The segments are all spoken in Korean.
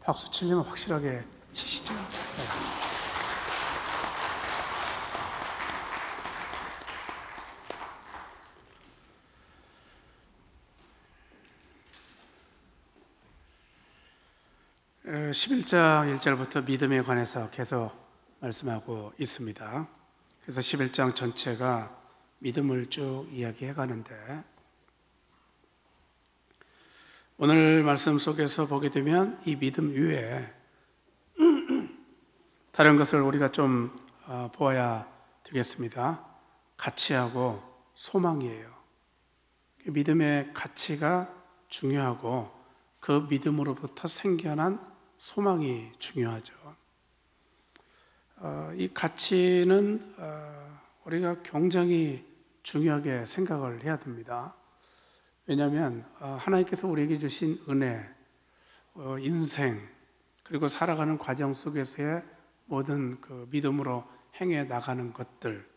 박수 치려면 확실하게 치시죠. 네. 11장 1절부터 믿음에 관해서 계속 말씀하고 있습니다. 그래서 11장 전체가 믿음을 쭉 이야기해 가는데, 오늘 말씀 속에서 보게 되면 이 믿음 위에 다른 것을 우리가 좀 보아야 되겠습니다. 가치하고 소망이에요. 믿음의 가치가 중요하고 그 믿음으로부터 생겨난 소망이 중요하죠. 이 가치는 우리가 굉장히 중요하게 생각을 해야 됩니다. 왜냐하면 하나님께서 우리에게 주신 은혜, 인생, 그리고 살아가는 과정 속에서의 모든 그 믿음으로 행해 나가는 것들,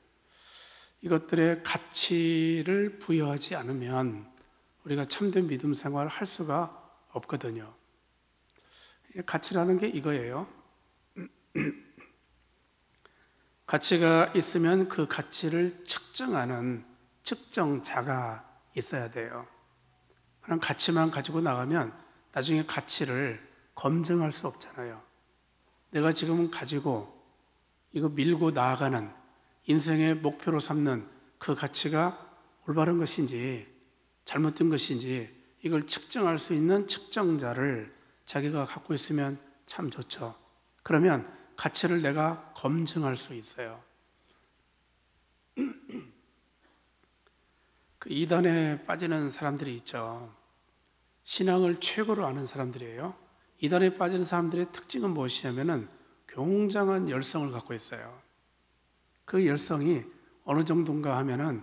이것들의 가치를 부여하지 않으면 우리가 참된 믿음 생활을 할 수가 없거든요. 가치라는 게 이거예요. 가치가 있으면 그 가치를 측정하는 측정자가 있어야 돼요. 그냥 가치만 가지고 나가면 나중에 가치를 검증할 수 없잖아요. 내가 지금 가지고 이거 밀고 나아가는 인생의 목표로 삼는 그 가치가 올바른 것인지 잘못된 것인지 이걸 측정할 수 있는 측정자를 자기가 갖고 있으면 참 좋죠. 그러면 가치를 내가 검증할 수 있어요. 그 이단에 빠지는 사람들이 있죠. 신앙을 최고로 아는 사람들이에요. 이단에 빠지는 사람들의 특징은 무엇이냐면은 굉장한 열성을 갖고 있어요. 그 열성이 어느 정도인가 하면은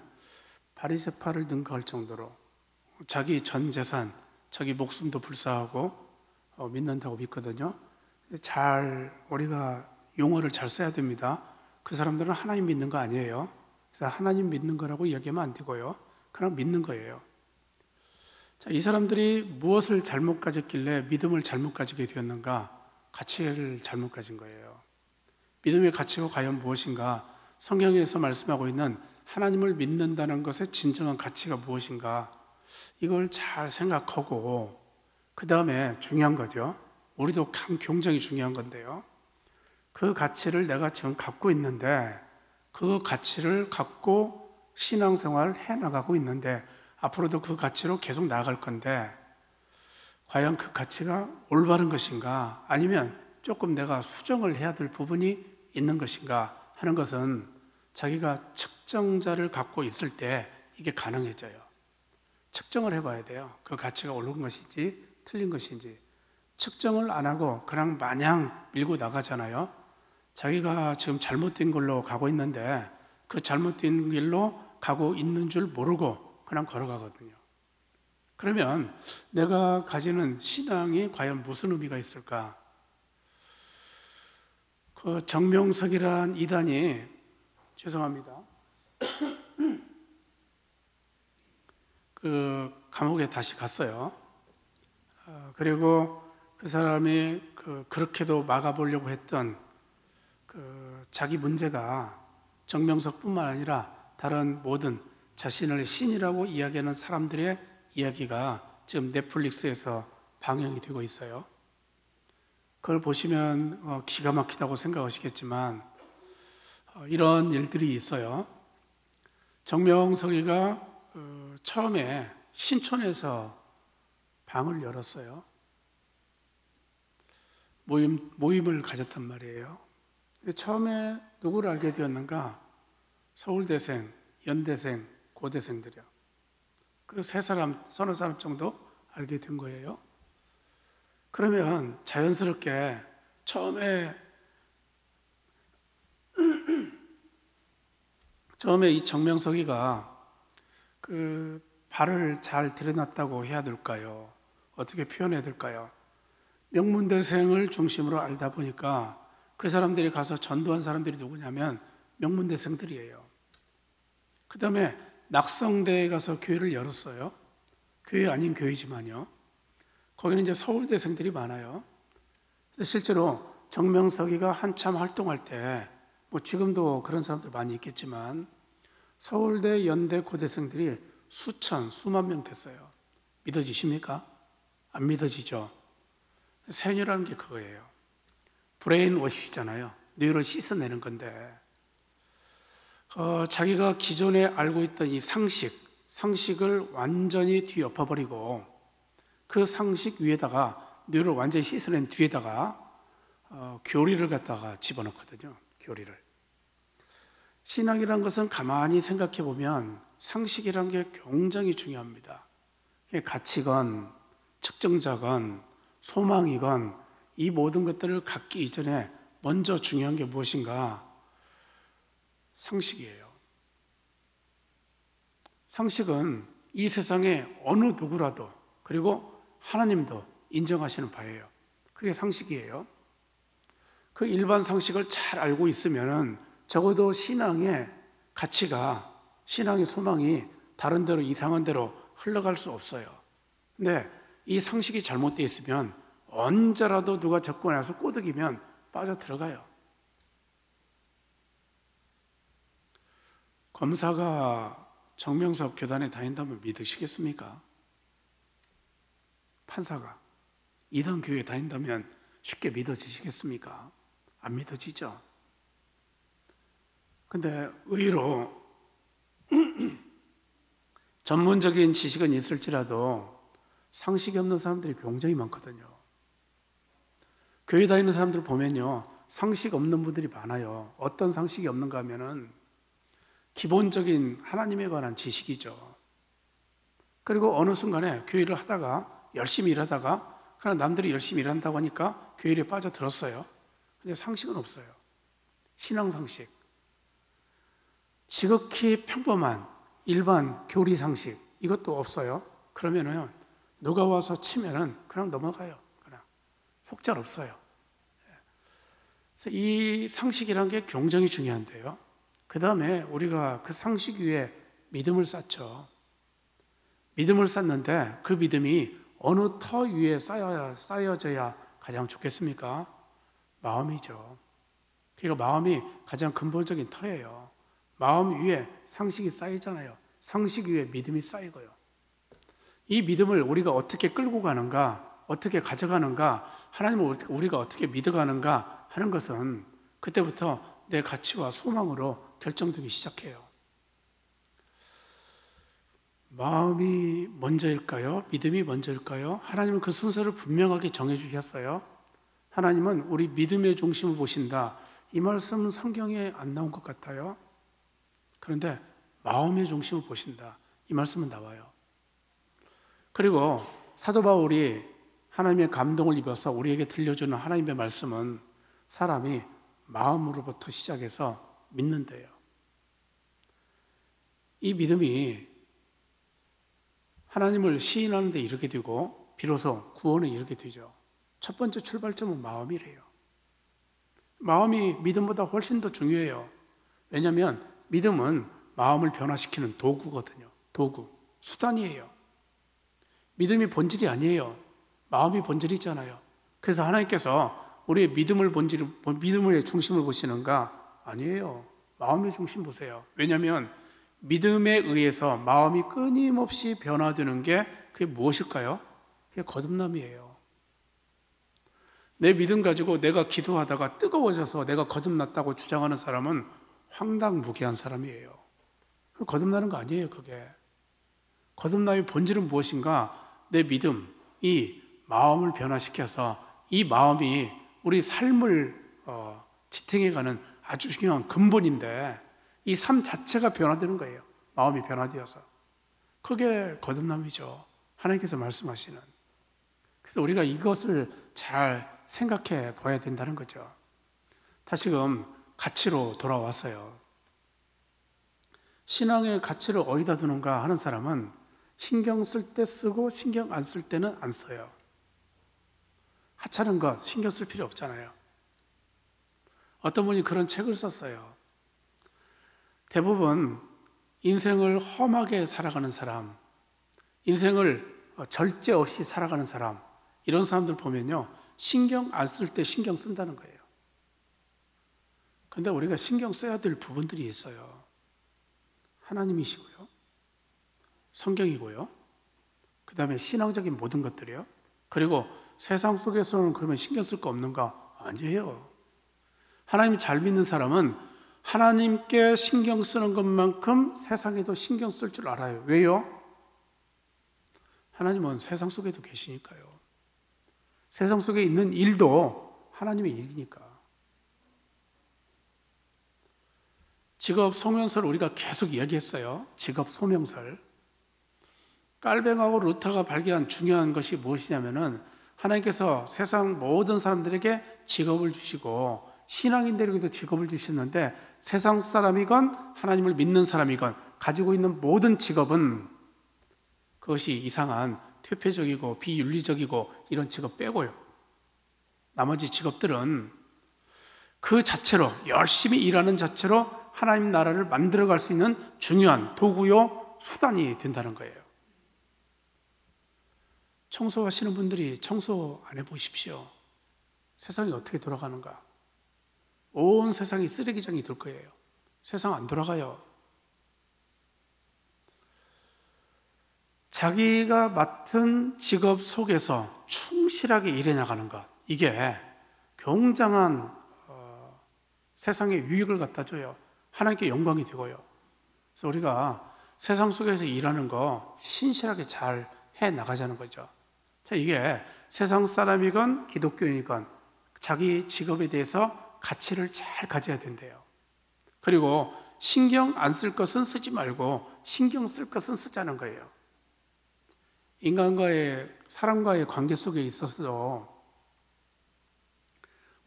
바리새파를 능가할 정도로 자기 전 재산, 자기 목숨도 불사하고 믿는다고 믿거든요. 우리가 용어를 잘 써야 됩니다. 그 사람들은 하나님 믿는 거 아니에요. 그래서 하나님 믿는 거라고 이야기하면 안 되고요. 그냥 믿는 거예요. 자, 이 사람들이 무엇을 잘못 가졌길래 믿음을 잘못 가지게 되었는가? 가치를 잘못 가진 거예요. 믿음의 가치가 과연 무엇인가? 성경에서 말씀하고 있는 하나님을 믿는다는 것의 진정한 가치가 무엇인가? 이걸 잘 생각하고 그 다음에 중요한 거죠. 우리도 굉장히 중요한 건데요. 그 가치를 내가 지금 갖고 있는데 그 가치를 갖고 신앙생활을 해나가고 있는데 앞으로도 그 가치로 계속 나아갈 건데 과연 그 가치가 올바른 것인가 아니면 조금 내가 수정을 해야 될 부분이 있는 것인가 하는 것은 자기가 측정자를 갖고 있을 때 이게 가능해져요. 측정을 해봐야 돼요. 그 가치가 옳은 것인지 틀린 것인지. 측정을 안 하고 그냥 마냥 밀고 나가잖아요. 자기가 지금 잘못된 걸로 가고 있는데 그 잘못된 길로 가고 있는 줄 모르고 그냥 걸어가거든요. 그러면 내가 가지는 신앙이 과연 무슨 의미가 있을까? 그 정명석이란 이단이 죄송합니다. 그 감옥에 다시 갔어요. 그리고 그 사람이 그렇게도 막아보려고 했던 자기 문제가 정명석뿐만 아니라 다른 모든 자신을 신이라고 이야기하는 사람들의 이야기가 지금 넷플릭스에서 방영이 되고 있어요. 그걸 보시면 기가 막히다고 생각하시겠지만 이런 일들이 있어요. 정명석이가 처음에 신촌에서 방을 열었어요. 모임을 가졌단 말이에요. 처음에 누구를 알게 되었는가? 서울대생, 연대생, 고대생들이요. 그리고 서너 사람 정도 알게 된 거예요. 그러면 자연스럽게 처음에 이 정명석이가 그 발을 잘 들여놨다고 해야 될까요? 어떻게 표현해야 될까요? 명문대생을 중심으로 알다 보니까 그 사람들이 가서 전도한 사람들이 누구냐면 명문대생들이에요. 그 다음에 낙성대에 가서 교회를 열었어요. 교회 아닌 교회지만요. 거기는 이제 서울대생들이 많아요. 그래서 실제로 정명석이가 한참 활동할 때, 뭐 지금도 그런 사람들 많이 있겠지만 서울대, 연대 고대생들이 수천, 수만 명 됐어요. 믿어지십니까? 안 믿어지죠? 세뇌라는 게 그거예요. 브레인 워시잖아요. 뇌를 씻어내는 건데, 자기가 기존에 알고 있던 이 상식을 완전히 뒤엎어버리고 그 상식 위에다가 뇌를 완전히 씻어낸 뒤에다가 교리를 갖다가 집어넣거든요. 교리를. 신앙이란 것은 가만히 생각해 보면 상식이란 게 굉장히 중요합니다. 가치건 측정자건 소망이건 이 모든 것들을 갖기 이전에 먼저 중요한 게 무엇인가? 상식이에요. 상식은 이 세상에 어느 누구라도 그리고 하나님도 인정하시는 바예요. 그게 상식이에요. 그 일반 상식을 잘 알고 있으면은 적어도 신앙의 가치가, 신앙의 소망이 다른 데로, 이상한 데로 흘러갈 수 없어요. 근데 이 상식이 잘못되어 있으면 언제라도 누가 접근해서 꼬드기면 빠져 들어가요. 검사가 정명석 교단에 다닌다면 믿으시겠습니까? 판사가 이단 교회에 다닌다면 쉽게 믿어지시겠습니까? 안 믿어지죠. 근데 의외로 전문적인 지식은 있을지라도 상식이 없는 사람들이 굉장히 많거든요. 교회 다니는 사람들 보면요, 상식 없는 분들이 많아요. 어떤 상식이 없는가 하면은 기본적인 하나님에 관한 지식이죠. 그리고 어느 순간에 교회를 하다가 열심히 일하다가 그냥 남들이 열심히 일한다고 하니까 교회에 빠져들었어요. 근데 상식은 없어요. 신앙 상식. 지극히 평범한 일반 교리 상식 이것도 없어요. 그러면은 누가 와서 치면은 그냥 넘어가요. 그냥 속절없어요. 그래서 이 상식이란 게 굉장히 중요한데요. 그 다음에 우리가 그 상식 위에 믿음을 쌓죠. 믿음을 쌓는데 그 믿음이 어느 터 위에 쌓여져야 가장 좋겠습니까? 마음이죠. 그러니까 마음이 가장 근본적인 터예요. 마음 위에 상식이 쌓이잖아요. 상식 위에 믿음이 쌓이고요. 이 믿음을 우리가 어떻게 끌고 가는가, 어떻게 가져가는가, 하나님을 우리가 어떻게 믿어가는가 하는 것은 그때부터 내 가치와 소망으로 결정되기 시작해요. 마음이 먼저일까요? 믿음이 먼저일까요? 하나님은 그 순서를 분명하게 정해주셨어요. 하나님은 우리 믿음의 중심을 보신다. 이 말씀은 성경에 안 나온 것 같아요. 그런데 마음의 중심을 보신다. 이 말씀은 나와요. 그리고 사도 바울이 하나님의 감동을 입어서 우리에게 들려주는 하나님의 말씀은 사람이 마음으로부터 시작해서 믿는데요. 이 믿음이 하나님을 시인하는 데 이르게 되고 비로소 구원에 이르게 되죠. 첫 번째 출발점은 마음이래요. 마음이 믿음보다 훨씬 더 중요해요. 왜냐하면 믿음은 마음을 변화시키는 도구거든요. 도구, 수단이에요. 믿음이 본질이 아니에요. 마음이 본질이잖아요. 그래서 하나님께서 우리의 믿음의 중심을 보시는가? 아니에요. 마음의 중심 보세요. 왜냐하면 믿음에 의해서 마음이 끊임없이 변화되는 게 그게 무엇일까요? 그게 거듭남이에요. 내 믿음 가지고 내가 기도하다가 뜨거워져서 내가 거듭났다고 주장하는 사람은 황당무계한 사람이에요. 거듭나는 거 아니에요, 그게. 거듭남의 본질은 무엇인가? 내 믿음이 마음을 변화시켜서 이 마음이 우리 삶을 지탱해가는 아주 중요한 근본인데 이 삶 자체가 변화되는 거예요. 마음이 변화되어서. 그게 거듭남이죠. 하나님께서 말씀하시는. 그래서 우리가 이것을 잘 생각해 봐야 된다는 거죠. 다시금 가치로 돌아왔어요. 신앙의 가치를 어디다 두는가 하는 사람은 신경 쓸 때 쓰고 신경 안 쓸 때는 안 써요. 하찮은 것 신경 쓸 필요 없잖아요. 어떤 분이 그런 책을 썼어요. 대부분 인생을 험하게 살아가는 사람, 인생을 절제 없이 살아가는 사람, 이런 사람들 보면요, 신경 안 쓸 때 신경 쓴다는 거예요. 근데 우리가 신경 써야 될 부분들이 있어요. 하나님이시고요, 성경이고요, 그 다음에 신앙적인 모든 것들이요. 그리고 세상 속에서는 그러면 신경 쓸 거 없는가? 아니에요. 하나님 잘 믿는 사람은 하나님께 신경 쓰는 것만큼 세상에도 신경 쓸 줄 알아요. 왜요? 하나님은 세상 속에도 계시니까요. 세상 속에 있는 일도 하나님의 일이니까. 직업 소명서를 우리가 계속 얘기했어요. 직업 소명설. 깔뱅하고 루터가 발견한 중요한 것이 무엇이냐면은 하나님께서 세상 모든 사람들에게 직업을 주시고 신앙인들에게도 직업을 주셨는데 세상 사람이건 하나님을 믿는 사람이건 가지고 있는 모든 직업은 그것이 이상한 퇴폐적이고 비윤리적이고 이런 직업 빼고요. 나머지 직업들은 그 자체로 열심히 일하는 자체로 하나님 나라를 만들어갈 수 있는 중요한 도구요 수단이 된다는 거예요. 청소하시는 분들이 청소 안 해보십시오. 세상이 어떻게 돌아가는가? 온 세상이 쓰레기장이 될 거예요. 세상 안 돌아가요. 자기가 맡은 직업 속에서 충실하게 일해 나가는 것, 이게 굉장한 세상에 유익을 갖다 줘요. 하나님께 영광이 되고요. 그래서 우리가 세상 속에서 일하는 거 신실하게 잘 해 나가자는 거죠. 자, 이게 세상 사람이건 기독교인이건 자기 직업에 대해서 가치를 잘 가져야 된대요. 그리고 신경 안 쓸 것은 쓰지 말고 신경 쓸 것은 쓰자는 거예요. 인간과의 사람과의 관계 속에 있어서도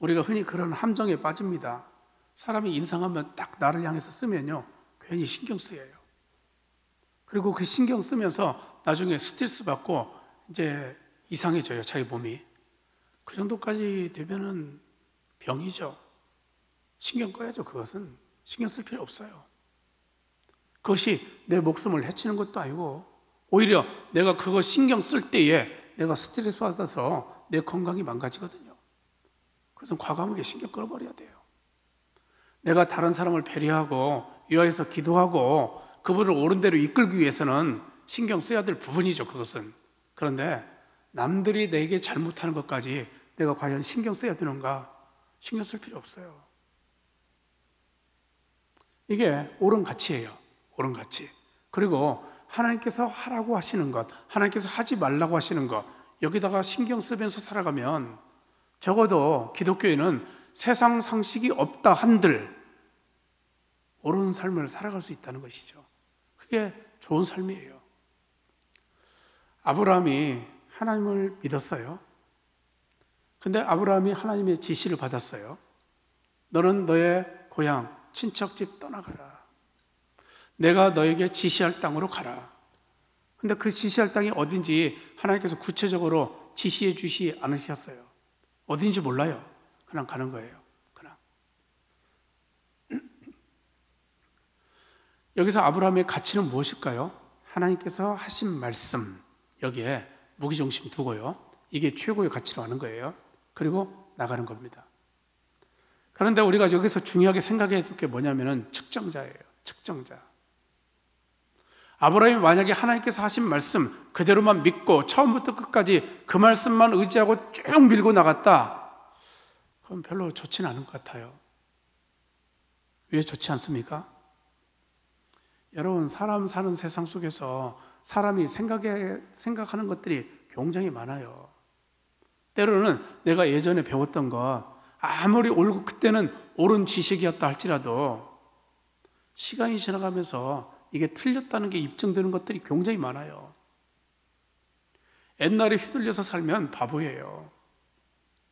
우리가 흔히 그런 함정에 빠집니다. 사람이 인상하면 딱 나를 향해서 쓰면요 괜히 신경 쓰여요. 그리고 그 신경 쓰면서 나중에 스트레스 받고 이제 이상해져요, 자기 몸이. 그 정도까지 되면은 병이죠. 신경 꺼야죠. 그것은 신경 쓸 필요 없어요. 그것이 내 목숨을 해치는 것도 아니고 오히려 내가 그거 신경 쓸 때에 내가 스트레스 받아서 내 건강이 망가지거든요. 그래서 과감하게 신경 꺼버려야 돼요. 내가 다른 사람을 배려하고 위하여서 기도하고 그분을 옳은 대로 이끌기 위해서는 신경 써야 될 부분이죠, 그것은. 그런데 남들이 내게 잘못하는 것까지 내가 과연 신경 써야 되는가? 신경 쓸 필요 없어요. 이게 옳은 가치예요. 옳은 가치. 그리고 하나님께서 하라고 하시는 것, 하나님께서 하지 말라고 하시는 것, 여기다가 신경 쓰면서 살아가면 적어도 기독교인은 세상 상식이 없다 한들 옳은 삶을 살아갈 수 있다는 것이죠. 그게 좋은 삶이에요. 아브라함이 하나님을 믿었어요. 근데 아브라함이 하나님의 지시를 받았어요. 너는 너의 고향, 친척집 떠나가라. 내가 너에게 지시할 땅으로 가라. 근데 그 지시할 땅이 어딘지 하나님께서 구체적으로 지시해 주시 않으셨어요. 어딘지 몰라요. 그냥 가는 거예요. 그냥. 여기서 아브라함의 가치는 무엇일까요? 하나님께서 하신 말씀, 여기에 무기중심 두고요. 이게 최고의 가치로 하는 거예요. 그리고 나가는 겁니다. 그런데 우리가 여기서 중요하게 생각해야 될 게 뭐냐면은 측정자예요. 측정자. 아브라함이 만약에 하나님께서 하신 말씀 그대로만 믿고 처음부터 끝까지 그 말씀만 의지하고 쭉 밀고 나갔다. 그건 별로 좋지는 않은 것 같아요. 왜 좋지 않습니까? 여러분, 사람 사는 세상 속에서 사람이 생각하는 것들이 굉장히 많아요. 때로는 내가 예전에 배웠던 것 아무리 옳고 그때는 옳은 지식이었다 할지라도 시간이 지나가면서 이게 틀렸다는 게 입증되는 것들이 굉장히 많아요. 옛날에 휘둘려서 살면 바보예요.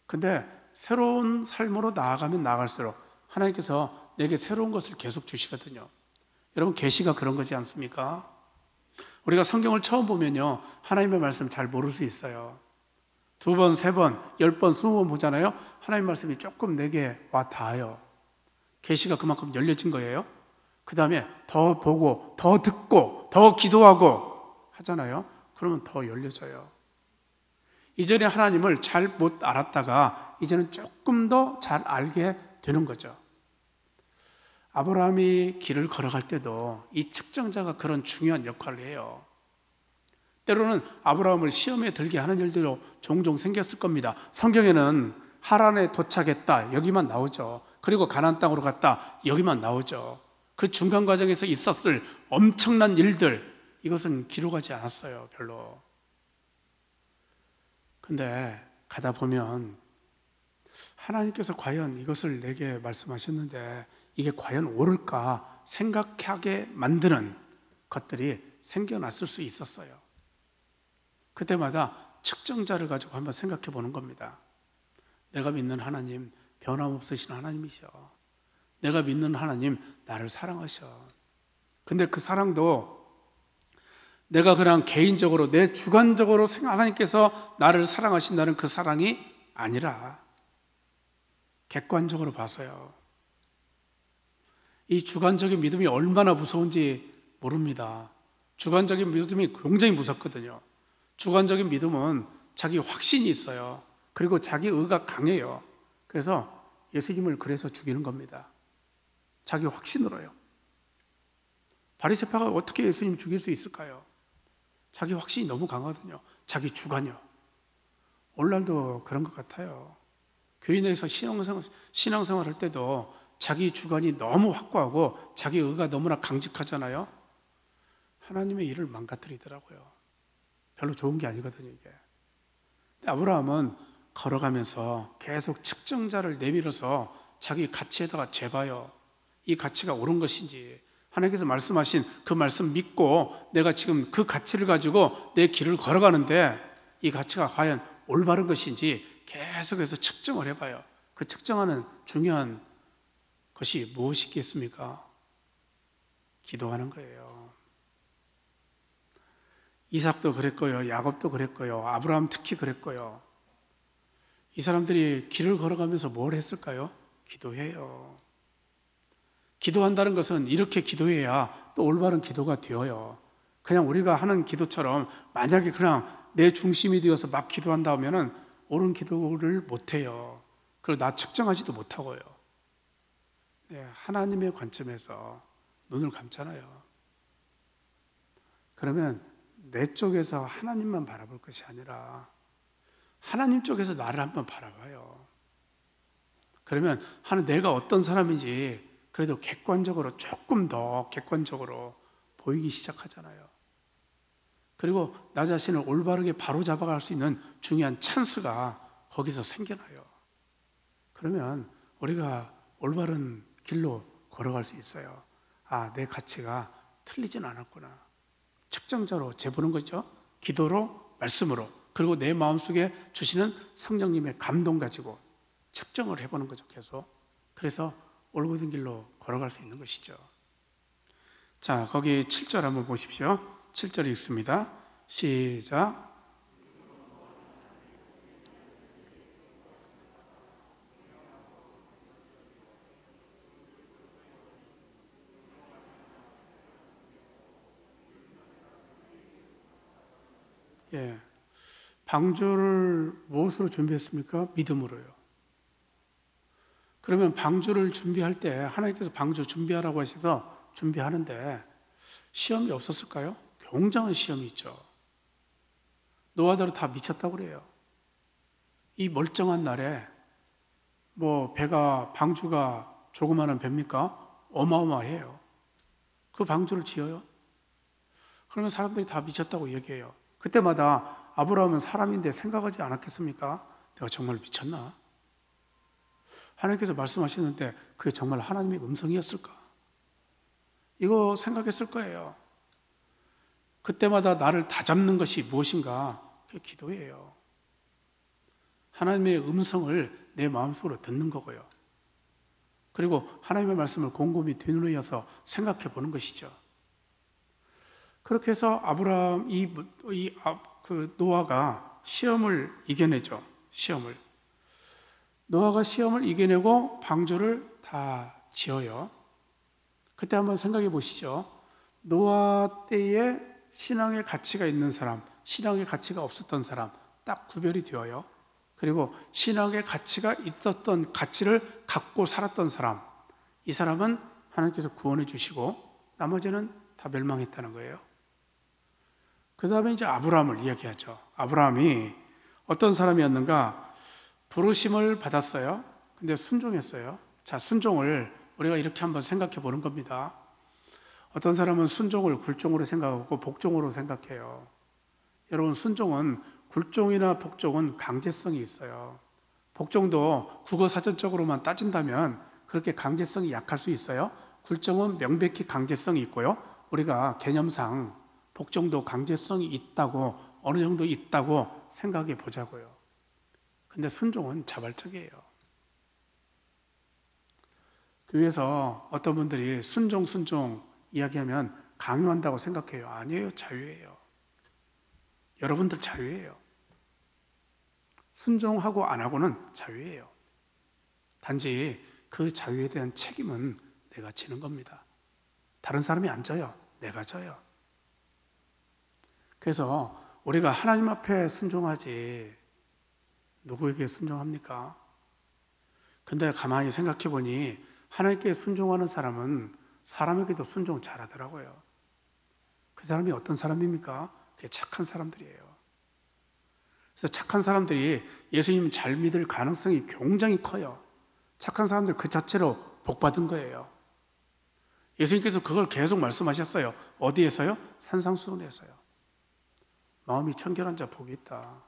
근데 새로운 삶으로 나아가면 나아갈수록 하나님께서 내게 새로운 것을 계속 주시거든요. 여러분, 계시가 그런 거지 않습니까? 우리가 성경을 처음 보면요 하나님의 말씀 잘 모를 수 있어요. 2번, 3번, 10번, 20번 보잖아요. 하나님 말씀이 조금 내게 와 닿아요. 계시가 그만큼 열려진 거예요. 그 다음에 더 보고 더 듣고 더 기도하고 하잖아요. 그러면 더 열려져요. 이전에 하나님을 잘 못 알았다가 이제는 조금 더 잘 알게 되는 거죠. 아브라함이 길을 걸어갈 때도 이 측정자가 그런 중요한 역할을 해요. 때로는 아브라함을 시험에 들게 하는 일들도 종종 생겼을 겁니다. 성경에는 하란에 도착했다 여기만 나오죠. 그리고 가나안 땅으로 갔다 여기만 나오죠. 그 중간 과정에서 있었을 엄청난 일들, 이것은 기록하지 않았어요. 별로. 근데 가다 보면 하나님께서 과연 이것을 내게 말씀하셨는데 이게 과연 옳을까 생각하게 만드는 것들이 생겨났을 수 있었어요. 그때마다 측정자를 가지고 한번 생각해 보는 겁니다. 내가 믿는 하나님 변함없으신 하나님이셔. 내가 믿는 하나님 나를 사랑하셔. 근데 그 사랑도 내가 그냥 개인적으로 내 주관적으로 하나님께서 나를 사랑하신다는 그 사랑이 아니라 객관적으로 봐서요. 이 주관적인 믿음이 얼마나 무서운지 모릅니다. 주관적인 믿음이 굉장히 무섭거든요. 주관적인 믿음은 자기 확신이 있어요. 그리고 자기 의가 강해요. 그래서 예수님을 그래서 죽이는 겁니다. 자기 확신으로요. 바리새파가 어떻게 예수님 죽일 수 있을까요? 자기 확신이 너무 강하거든요. 자기 주관이요. 오늘날도 그런 것 같아요. 교회 내에서 신앙생활 할 때도 자기 주관이 너무 확고하고 자기 의가 너무나 강직하잖아요. 하나님의 일을 망가뜨리더라고요. 별로 좋은 게 아니거든요, 이게. 근데 아브라함은 걸어가면서 계속 측정자를 내밀어서 자기 가치에다가 재봐요. 이 가치가 옳은 것인지, 하나님께서 말씀하신 그 말씀 믿고 내가 지금 그 가치를 가지고 내 길을 걸어가는데 이 가치가 과연 올바른 것인지 계속해서 측정을 해봐요. 그 측정하는 중요한 것이 무엇이겠습니까? 기도하는 거예요. 이삭도 그랬고요, 야곱도 그랬고요, 아브라함 특히 그랬고요. 이 사람들이 길을 걸어가면서 뭘 했을까요? 기도해요. 기도한다는 것은 이렇게 기도해야 또 올바른 기도가 되어요. 그냥 우리가 하는 기도처럼 만약에 그냥 내 중심이 되어서 막 기도한다 하면은 옳은 기도를 못해요. 그리고 나 측정하지도 못하고요. 네, 하나님의 관점에서 눈을 감잖아요. 그러면 내 쪽에서 하나님만 바라볼 것이 아니라 하나님 쪽에서 나를 한번 바라봐요. 그러면 내가 어떤 사람인지 그래도 객관적으로 조금 더 객관적으로 보이기 시작하잖아요. 그리고 나 자신을 올바르게 바로 잡아갈 수 있는 중요한 찬스가 거기서 생겨나요. 그러면 우리가 올바른 길로 걸어갈 수 있어요. 아, 내 가치가 틀리진 않았구나. 측정자로 재보는 거죠. 기도로, 말씀으로, 그리고 내 마음속에 주시는 성령님의 감동 가지고 측정을 해보는 거죠. 계속. 그래서 올곧은 길로 걸어갈 수 있는 것이죠. 자, 거기 7절 한번 보십시오. 7절 읽습니다. 시작. 예, 방주를 무엇으로 준비했습니까? 믿음으로요. 그러면 방주를 준비할 때 하나님께서 방주 준비하라고 하셔서 준비하는데 시험이 없었을까요? 굉장한 시험이 있죠. 노아들은 다 미쳤다고 그래요. 이 멀쩡한 날에 방주가 조그마한 배입니까? 어마어마해요. 그 방주를 지어요. 그러면 사람들이 다 미쳤다고 얘기해요. 그때마다 아브라함은 사람인데 생각하지 않았겠습니까? 내가 정말 미쳤나? 하나님께서 말씀하시는데 그게 정말 하나님의 음성이었을까? 이거 생각했을 거예요. 그때마다 나를 다잡는 것이 무엇인가? 그게 기도예요. 하나님의 음성을 내 마음속으로 듣는 거고요. 그리고 하나님의 말씀을 곰곰이 되뇌어서 생각해 보는 것이죠. 그렇게 해서 노아가 시험을 이겨내죠. 노아가 시험을 이겨내고 방주를 다 지어요. 그때 한번 생각해 보시죠. 노아 때에 신앙의 가치가 있는 사람, 신앙의 가치가 없었던 사람, 딱 구별이 되어요. 그리고 신앙의 가치가 있었던 가치를 갖고 살았던 사람, 이 사람은 하나님께서 구원해 주시고 나머지는 다 멸망했다는 거예요. 그 다음에 이제 아브라함을 이야기하죠. 아브라함이 어떤 사람이었는가? 부르심을 받았어요. 근데 순종했어요. 자, 순종을 우리가 이렇게 한번 생각해 보는 겁니다. 어떤 사람은 순종을 굴종으로 생각하고 복종으로 생각해요. 여러분, 순종은 굴종이나 복종은 강제성이 있어요. 복종도 국어 사전적으로만 따진다면 그렇게 강제성이 약할 수 있어요. 굴종은 명백히 강제성이 있고요. 우리가 개념상 복종도 강제성이 있다고, 어느 정도 있다고 생각해 보자고요. 근데 순종은 자발적이에요. 교회에서 어떤 분들이 순종 이야기하면 강요한다고 생각해요. 아니에요. 자유예요. 여러분들 자유예요. 순종하고 안 하고는 자유예요. 단지 그 자유에 대한 책임은 내가 지는 겁니다. 다른 사람이 안 져요. 내가 져요. 그래서 우리가 하나님 앞에 순종하지 누구에게 순종합니까? 근데 가만히 생각해 보니 하나님께 순종하는 사람은 사람에게도 순종 잘하더라고요. 그 사람이 어떤 사람입니까? 그게 착한 사람들이에요. 그래서 착한 사람들이 예수님 잘 믿을 가능성이 굉장히 커요. 착한 사람들 그 자체로 복받은 거예요. 예수님께서 그걸 계속 말씀하셨어요. 어디에서요? 산상수훈에서요. 마음이 청결한 자 복이 있다.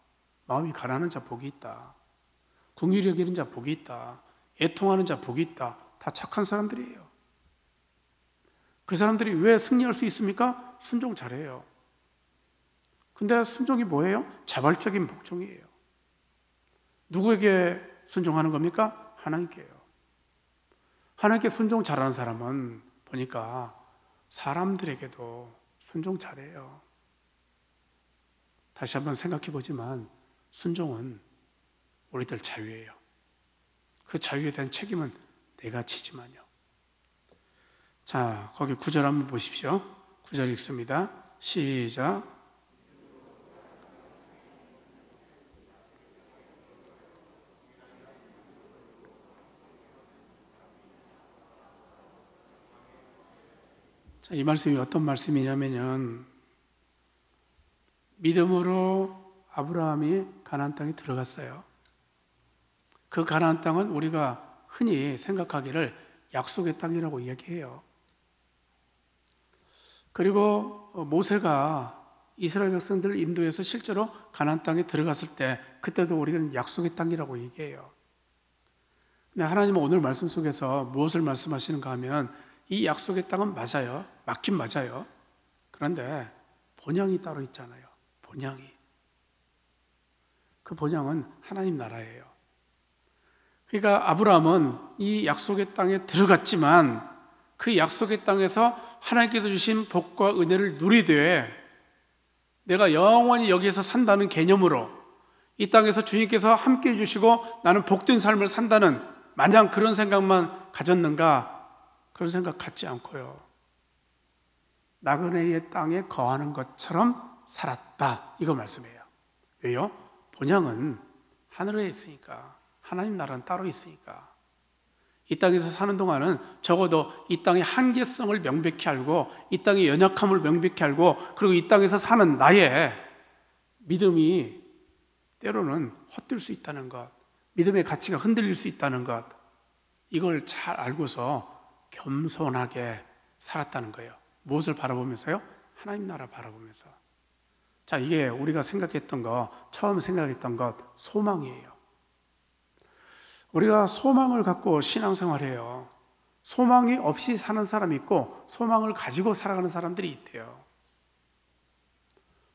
마음이 가난한 자 복이 있다. 긍휼히 여기는 자 복이 있다. 애통하는 자 복이 있다. 다 착한 사람들이에요. 그 사람들이 왜 승리할 수 있습니까? 순종 잘해요. 근데 순종이 뭐예요? 자발적인 복종이에요. 누구에게 순종하는 겁니까? 하나님께요. 하나님께 순종 잘하는 사람은 보니까 사람들에게도 순종 잘해요. 다시 한번 생각해 보지만 순종은 우리들 자유예요. 그 자유에 대한 책임은 내가 지지만요. 자, 거기 9절 한번 보십시오. 9절 읽습니다. 시작. 자, 이 말씀이 어떤 말씀이냐면요. 믿음으로 아브라함이 가나안 땅에 들어갔어요. 그 가나안 땅은 우리가 흔히 생각하기를 약속의 땅이라고 이야기해요. 그리고 모세가 이스라엘 백성들을 인도해서 실제로 가나안 땅에 들어갔을 때 그때도 우리는 약속의 땅이라고 얘기해요. 근데 하나님은 오늘 말씀 속에서 무엇을 말씀하시는가 하면 이 약속의 땅은 맞아요. 맞긴 맞아요. 그런데 본향이 따로 있잖아요. 본향이. 그 본향은 하나님 나라예요. 그러니까 아브라함은 이 약속의 땅에 들어갔지만 그 약속의 땅에서 하나님께서 주신 복과 은혜를 누리되 내가 영원히 여기에서 산다는 개념으로 이 땅에서 주님께서 함께 해주시고 나는 복된 삶을 산다는 마냥 그런 생각만 가졌는가? 그런 생각 갖지 않고요. 나그네의 땅에 거하는 것처럼 살았다. 이거 말씀이에요. 왜요? 본향은 하늘에 있으니까. 하나님 나라는 따로 있으니까. 이 땅에서 사는 동안은 적어도 이 땅의 한계성을 명백히 알고 이 땅의 연약함을 명백히 알고 그리고 이 땅에서 사는 나의 믿음이 때로는 헛될 수 있다는 것, 믿음의 가치가 흔들릴 수 있다는 것, 이걸 잘 알고서 겸손하게 살았다는 거예요. 무엇을 바라보면서요? 하나님 나라 바라보면서. 자, 이게 우리가 생각했던 것, 처음 생각했던 것, 소망이에요. 우리가 소망을 갖고 신앙생활해요. 소망이 없이 사는 사람이 있고 소망을 가지고 살아가는 사람들이 있대요.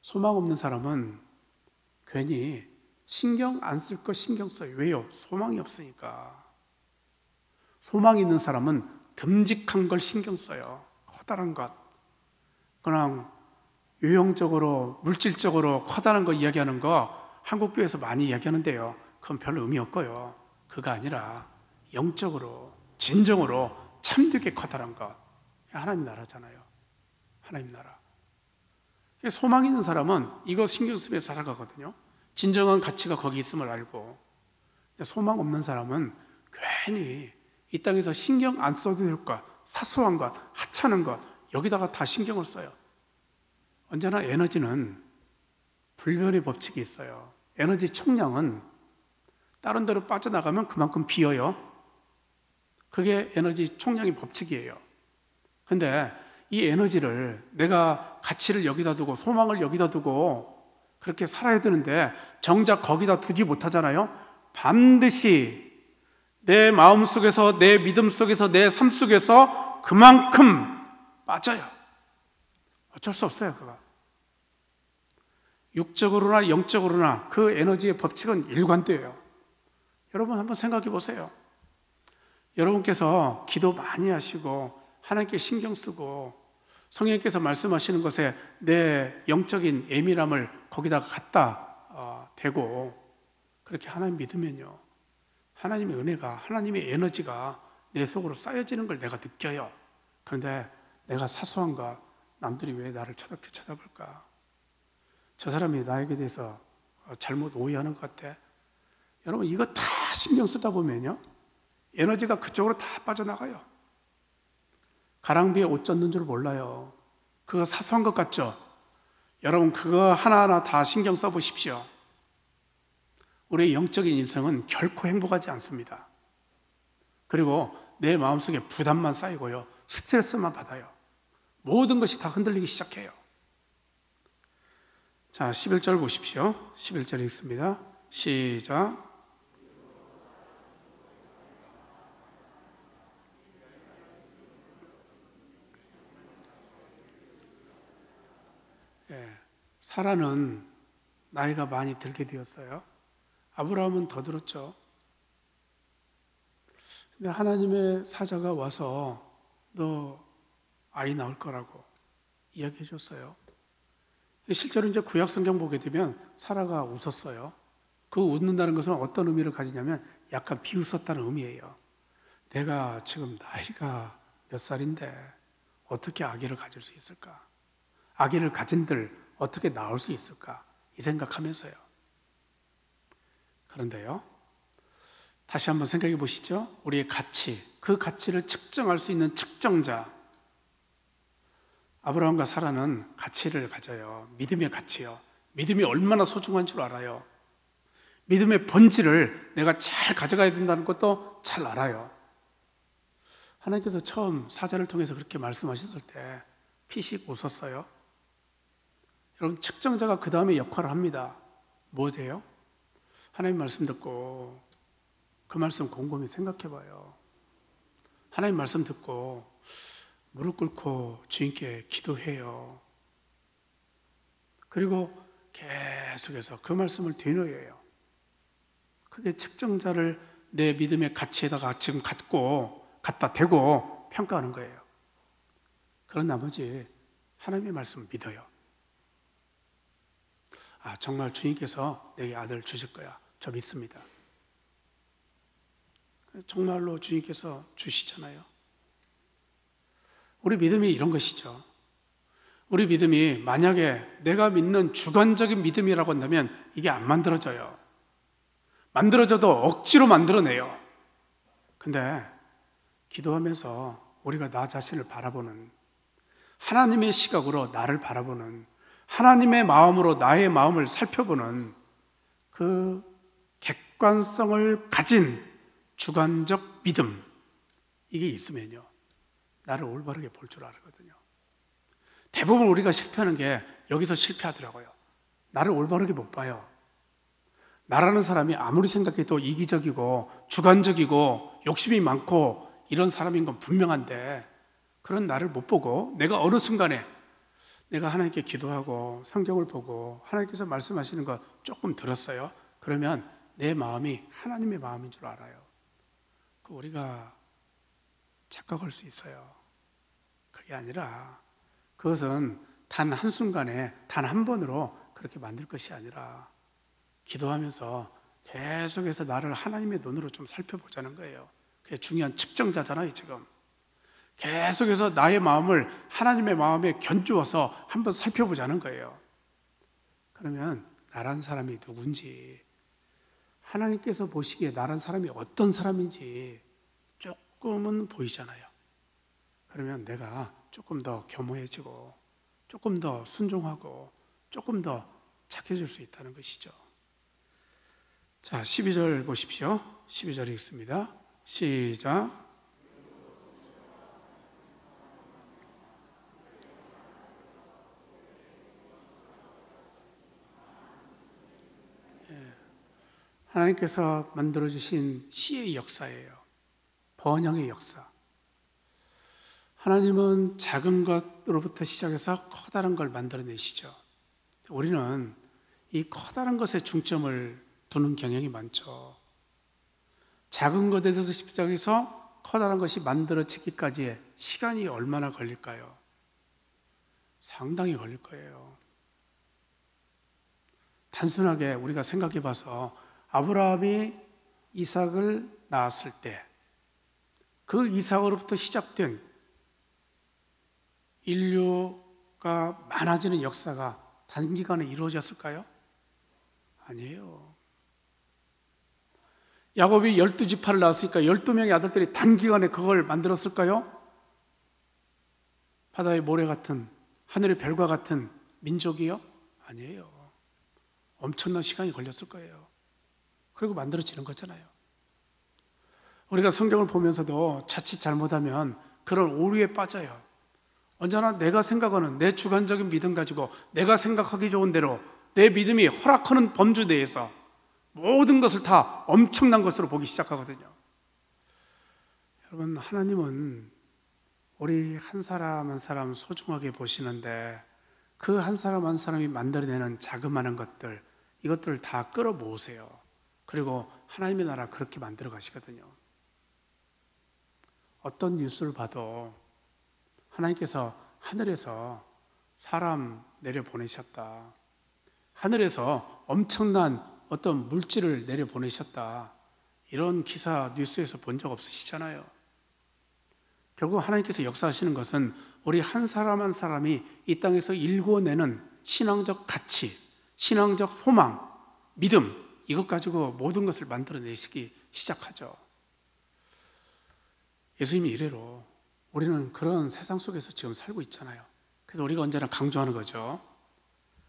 소망 없는 사람은 괜히 신경 안 쓸 거 신경 써요. 왜요? 소망이 없으니까. 소망이 있는 사람은 듬직한 걸 신경 써요. 커다란 것. 그냥 유형적으로 물질적으로 커다란 거 이야기하는 거 한국교회에서 많이 이야기하는데요. 그건 별로 의미 없고요. 그거 아니라 영적으로 진정으로 참되게 커다란 것. 하나님 나라잖아요. 하나님 나라. 소망 있는 사람은 이거 신경 쓰면서 살아가거든요. 진정한 가치가 거기 있음을 알고, 소망 없는 사람은 괜히 이 땅에서 신경 안 써도 될 것, 사소한 것, 하찮은 것, 여기다가 다 신경을 써요. 언제나 에너지는 불변의 법칙이 있어요. 에너지 총량은 다른 데로 빠져나가면 그만큼 비어요. 그게 에너지 총량의 법칙이에요. 근데 이 에너지를 내가 가치를 여기다 두고 소망을 여기다 두고 그렇게 살아야 되는데 정작 거기다 두지 못하잖아요. 반드시 내 마음 속에서, 내 믿음 속에서, 내 삶 속에서 그만큼 빠져요. 어쩔 수 없어요, 그거. 육적으로나 영적으로나 그 에너지의 법칙은 일관돼요. 여러분 한번 생각해 보세요. 여러분께서 기도 많이 하시고 하나님께 신경 쓰고 성령께서 말씀하시는 것에 내 영적인 예민함을 거기다가 갖다 대고 그렇게 하나님 믿으면요, 하나님의 은혜가, 하나님의 에너지가 내 속으로 쌓여지는 걸 내가 느껴요. 그런데 내가 사소한 것, 남들이 왜 나를 저렇게 쳐다볼까? 저 사람이 나에게 대해서 잘못 오해하는 것 같아. 여러분 이거 다 신경 쓰다 보면요, 에너지가 그쪽으로 다 빠져나가요. 가랑비에 옷 젖는 줄 몰라요. 그거 사소한 것 같죠? 여러분 그거 하나하나 다 신경 써보십시오. 우리의 영적인 인생은 결코 행복하지 않습니다. 그리고 내 마음속에 부담만 쌓이고요, 스트레스만 받아요. 모든 것이 다 흔들리기 시작해요. 자, 11절 보십시오. 11절 읽습니다. 시작. 사라는 나이가 많이 들게 되었어요. 아브라함은 더 들었죠. 근데 하나님의 사자가 와서 너 아이 낳을 거라고 이야기해 줬어요. 실제로 이제 구약 성경 보게 되면 사라가 웃었어요. 그 웃는다는 것은 어떤 의미를 가지냐면 약간 비웃었다는 의미예요. 내가 지금 나이가 몇 살인데 어떻게 아기를 가질 수 있을까? 아기를 가진들 어떻게 낳을 수 있을까? 이 생각하면서요. 그런데요, 다시 한번 생각해 보시죠. 우리의 가치, 그 가치를 측정할 수 있는 측정자, 아브라함과 사라는 가치를 가져요. 믿음의 가치요. 믿음이 얼마나 소중한 줄 알아요. 믿음의 본질을 내가 잘 가져가야 된다는 것도 잘 알아요. 하나님께서 처음 사자를 통해서 그렇게 말씀하셨을 때 피식 웃었어요. 여러분 측정자가 그 다음에 역할을 합니다. 뭐예요? 하나님 말씀 듣고 그 말씀 곰곰이 생각해 봐요. 하나님 말씀 듣고 무릎 꿇고 주님께 기도해요. 그리고 계속해서 그 말씀을 되뇌어요. 그게 측정자를 내 믿음의 가치에다가 지금 갖다 대고 평가하는 거예요. 그런 나머지 하나님의 말씀을 믿어요. 아, 정말 주님께서 내게 아들 주실 거야. 저 믿습니다. 정말로 주님께서 주시잖아요. 우리 믿음이 이런 것이죠. 우리 믿음이 만약에 내가 믿는 주관적인 믿음이라고 한다면 이게 안 만들어져요. 만들어져도 억지로 만들어내요. 근데 기도하면서 우리가 나 자신을 바라보는, 하나님의 시각으로 나를 바라보는, 하나님의 마음으로 나의 마음을 살펴보는 그 객관성을 가진 주관적 믿음, 이게 있으면요, 나를 올바르게 볼 줄 알거든요. 대부분 우리가 실패하는 게 여기서 실패하더라고요. 나를 올바르게 못 봐요. 나라는 사람이 아무리 생각해도 이기적이고 주관적이고 욕심이 많고 이런 사람인 건 분명한데, 그런 나를 못 보고 내가 어느 순간에 내가 하나님께 기도하고 성경을 보고 하나님께서 말씀하시는 거 조금 들었어요. 그러면 내 마음이 하나님의 마음인 줄 알아요. 우리가 착각할 수 있어요. 그게 아니라 그것은 단 한순간에 단 한 번으로 그렇게 만들 것이 아니라 기도하면서 계속해서 나를 하나님의 눈으로 좀 살펴보자는 거예요. 그게 중요한 측정자잖아요. 지금 계속해서 나의 마음을 하나님의 마음에 견주어서 한번 살펴보자는 거예요. 그러면 나란 사람이 누군지, 하나님께서 보시기에 나란 사람이 어떤 사람인지 조금은 보이잖아요. 그러면 내가 조금 더 겸허해지고 조금 더 순종하고 조금 더 착해질 수 있다는 것이죠. 자, 12절 보십시오. 12절 읽습니다. 시작. 하나님께서 만들어주신 시의 역사예요. 번영의 역사. 하나님은 작은 것으로부터 시작해서 커다란 걸 만들어내시죠. 우리는 이 커다란 것에 중점을 두는 경향이 많죠. 작은 것에 대해서 시작해서 커다란 것이 만들어지기까지의 시간이 얼마나 걸릴까요? 상당히 걸릴 거예요. 단순하게 우리가 생각해 봐서 아브라함이 이삭을 낳았을 때 그 이삭으로부터 시작된 인류가 많아지는 역사가 단기간에 이루어졌을까요? 아니에요. 야곱이 12지파를 낳았으니까 12명의 아들들이 단기간에 그걸 만들었을까요? 바다의 모래 같은, 하늘의 별과 같은 민족이요? 아니에요. 엄청난 시간이 걸렸을 거예요. 그리고 만들어지는 거잖아요. 우리가 성경을 보면서도 자칫 잘못하면 그런 오류에 빠져요. 언제나 내가 생각하는 내 주관적인 믿음 가지고 내가 생각하기 좋은 대로 내 믿음이 허락하는 범주 내에서 모든 것을 다 엄청난 것으로 보기 시작하거든요. 여러분, 하나님은 우리 한 사람 한 사람 소중하게 보시는데 그 한 사람 한 사람이 만들어내는 자그마한 것들, 이것들을 다 끌어모으세요. 그리고 하나님의 나라 그렇게 만들어 가시거든요. 어떤 뉴스를 봐도 하나님께서 하늘에서 사람 내려보내셨다, 하늘에서 엄청난 어떤 물질을 내려보내셨다, 이런 기사 뉴스에서 본 적 없으시잖아요. 결국 하나님께서 역사하시는 것은 우리 한 사람 한 사람이 이 땅에서 일궈내는 신앙적 가치, 신앙적 소망, 믿음, 이것 가지고 모든 것을 만들어내시기 시작하죠. 예수님이 이래로 우리는 그런 세상 속에서 지금 살고 있잖아요. 그래서 우리가 언제나 강조하는 거죠.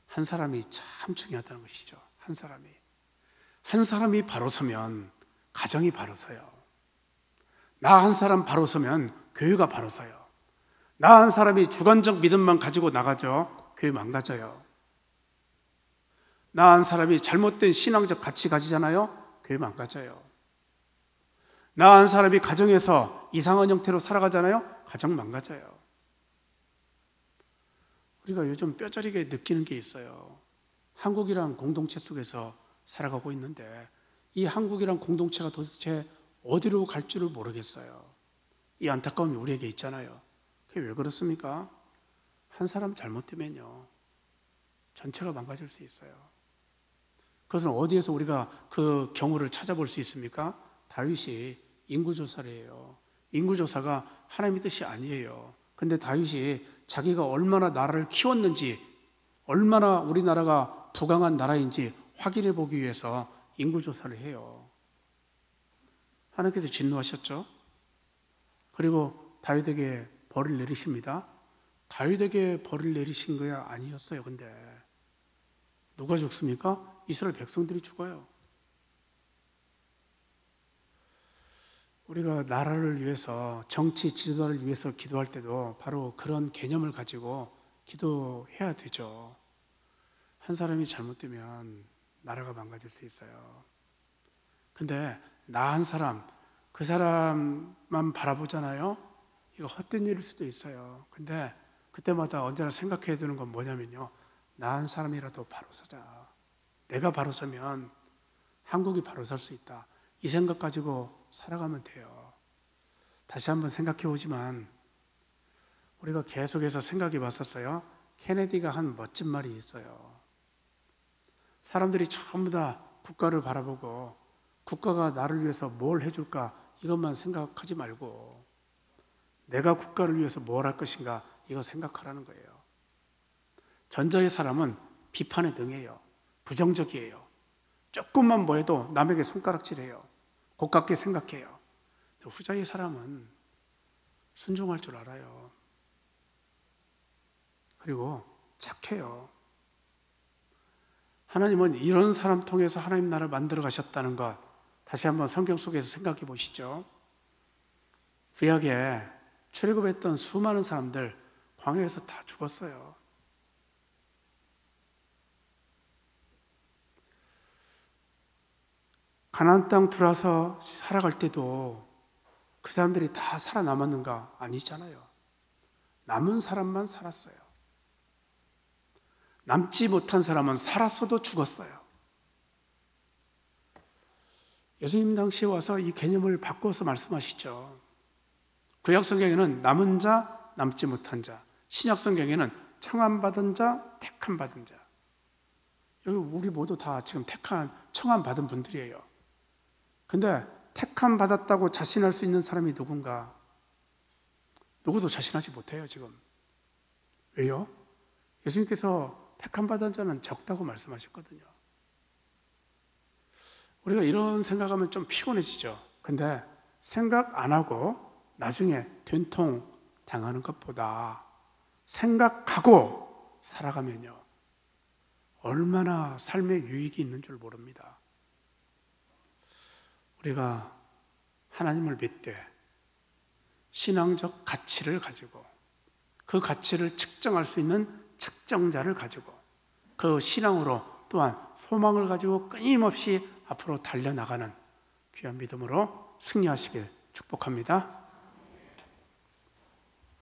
한 사람이 참 중요하다는 것이죠. 한 사람이 바로 서면 가정이 바로 서요. 나 한 사람 바로 서면 교회가 바로 서요. 나 한 사람이 주관적 믿음만 가지고 나가죠. 교회 망가져요. 나 한 사람이 잘못된 신앙적 가치 가지잖아요. 교회 망가져요. 나 한 사람이 가정에서 이상한 형태로 살아가잖아요. 가정 망가져요. 우리가 요즘 뼈저리게 느끼는 게 있어요. 한국이란 공동체 속에서 살아가고 있는데 이 한국이란 공동체가 도대체 어디로 갈 줄을 모르겠어요. 이 안타까움이 우리에게 있잖아요. 그게 왜 그렇습니까? 한 사람 잘못되면요, 전체가 망가질 수 있어요. 그것은 어디에서 우리가 그 경우를 찾아볼 수 있습니까? 다윗이 인구조사를 해요. 인구조사가 하나님의 뜻이 아니에요. 근데 다윗이 자기가 얼마나 나라를 키웠는지, 얼마나 우리나라가 부강한 나라인지 확인해 보기 위해서 인구조사를 해요. 하나님께서 진노하셨죠. 그리고 다윗에게 벌을 내리십니다. 다윗에게 벌을 내리신 거야? 아니었어요. 근데 누가 죽습니까? 이스라엘 백성들이 죽어요. 우리가 나라를 위해서, 정치 지도자를 위해서 기도할 때도 바로 그런 개념을 가지고 기도해야 되죠. 한 사람이 잘못되면 나라가 망가질 수 있어요. 근데 나 한 사람, 그 사람만 바라보잖아요. 이거 헛된 일일 수도 있어요. 근데 그때마다 언제나 생각해야 되는 건 뭐냐면요, 나 한 사람이라도 바로 서자. 내가 바로 서면 한국이 바로 설 수 있다. 이 생각 가지고 살아가면 돼요. 다시 한번 생각해 보지만 우리가 계속해서 생각해 봤었어요. 케네디가 한 멋진 말이 있어요. 사람들이 전부 다 국가를 바라보고 국가가 나를 위해서 뭘 해줄까 이것만 생각하지 말고 내가 국가를 위해서 뭘 할 것인가 이거 생각하라는 거예요. 전자의 사람은 비판에 능해요. 부정적이에요. 조금만 뭐 해도 남에게 손가락질해요. 고깝게 생각해요. 후자의 사람은 순종할 줄 알아요. 그리고 착해요. 하나님은 이런 사람 통해서 하나님 나라를 만들어 가셨다는 것 다시 한번 성경 속에서 생각해 보시죠. 구약에 출애굽했던 수많은 사람들 광야에서 다 죽었어요. 가나안 땅 들어와서 살아갈 때도 그 사람들이 다 살아남았는가? 아니잖아요. 남은 사람만 살았어요. 남지 못한 사람은 살았어도 죽었어요. 예수님 당시에 와서 이 개념을 바꿔서 말씀하시죠. 구약 성경에는 남은 자, 남지 못한 자. 신약 성경에는 청함받은 자, 택함받은 자. 여기 우리 모두 다 지금 청함받은 분들이에요. 근데 택함받았다고 자신할 수 있는 사람이 누군가? 누구도 자신하지 못해요, 지금. 왜요? 예수님께서 택함받은 자는 적다고 말씀하셨거든요. 우리가 이런 생각하면 좀 피곤해지죠. 근데 생각 안 하고 나중에 된통 당하는 것보다 생각하고 살아가면요, 얼마나 삶에 유익이 있는 줄 모릅니다. 우리가 하나님을 믿되 신앙적 가치를 가지고 그 가치를 측정할 수 있는 측정자를 가지고 그 신앙으로 또한 소망을 가지고 끊임없이 앞으로 달려나가는 귀한 믿음으로 승리하시길 축복합니다.